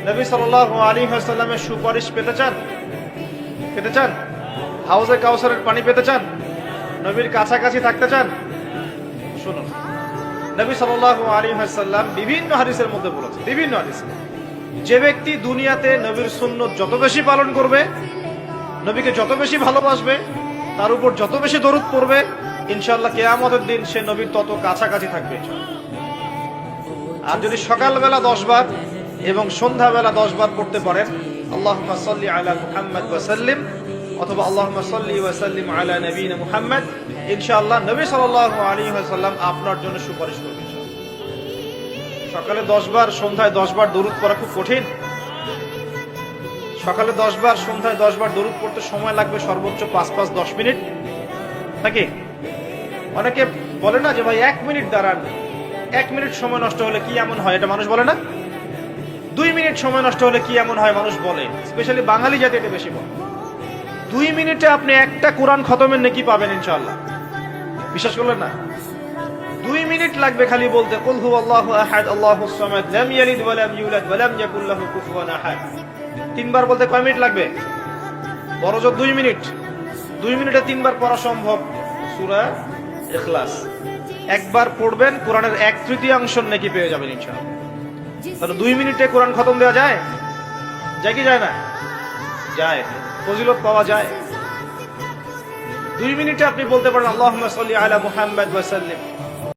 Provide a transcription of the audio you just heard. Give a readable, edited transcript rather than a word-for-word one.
নবী সাল্লাল্লাহু আলাইহি ওয়াসাল্লামের সুপারিশ পেতে চান? পেতে চান? হাউজে কাউসারের পানি পেতে চান? নবীর কাছাকাছি থাকতে চান? শুনুন, নবী সাল্লাল্লাহু আলাইহি ওয়াসাল্লাম বিভিন্ন হাদিসের মধ্যে বলেছেন, বিভিন্ন হাদিসে, যে ব্যক্তি দুনিয়াতে নবীর সুন্নত যত বেশি পালন করবে, নবীকে যত বেশি ভালোবাসবে, তার উপর যত বেশি দরুদ পড়বে, ইনশাআল্লাহ কিয়ামতের দিন সে নবীর তত কাছাকাছি থাকবে। আর যদি সকালবেলা 10 বার এবং সন্ধ্যাবেলা 10 বার পড়তে পারেন, আল্লাহুম্মা সাল্লি আলা মুহাম্মাদ ওয়া সাল্লিম, অথবা আল্লাহুম্মা সাল্লি ওয়া সাল্লিম আলা নবিয়িনা মুহাম্মাদ, ইনশাআল্লাহ নবী সাল্লাল্লাহু আলাইহি ওয়াসাল্লাম আপনার জন্য সুপারিশ করবেন। সকালে 10 বার, সন্ধ্যায় 10 বার দরুদ পড়া খুব কঠিন? সকালে 10 বার, সন্ধ্যায় 10 বার দরুদ পড়তে সময় লাগবে সর্বোচ্চ 5-10 মিনিট, নাকি? অনেকে বলে না যে ভাই 1 মিনিট দাঁড়ান, 1 মিনিট সময় নষ্ট হলে কি এমন হয়, এটা মানুষ বলে না? 2 মিনিট সময় নষ্ট হলে কি এমন হয় মানুষ বলে, স্পেশালি বাঙালি জাতি এটা বেশি বলে। 2 মিনিটে আপনি একটা কোরআন খতমের নেকি পাবেন ইনশাআল্লাহ। বিশ্বাস করলেন না? 2 মিনিট লাগবে খালি বলতে, কুল হুয়াল্লাহু আহাদ আল্লাহুস সামাদ লাম ইয়ালিদ ওয়া লাম ইউলাদ ওয়া লাম ইয়াকুল লাহু কুফুয়ান আহাদ। 3 বার বলতে কয় মিনিট লাগবে? বড়জোর 2 মিনিট। 2 মিনিটে 3 বার পড়া সম্ভব সূরা ইখলাস। একবার পড়বেন, কোরআনের 1/3 নেকি পেয়ে যাবেন ইনশাআল্লাহ। তাহলে 2 মিনিটে কোরআন খতম দেওয়া যায়? যায় কি যায় না? যায়, ফজিলত পাওয়া যায়। 2 মিনিটে আপনি বলতে পারেন আল্লাহুম্মা সাল্লি আলা মুহাম্মাদ ওয়া সাল্লিম।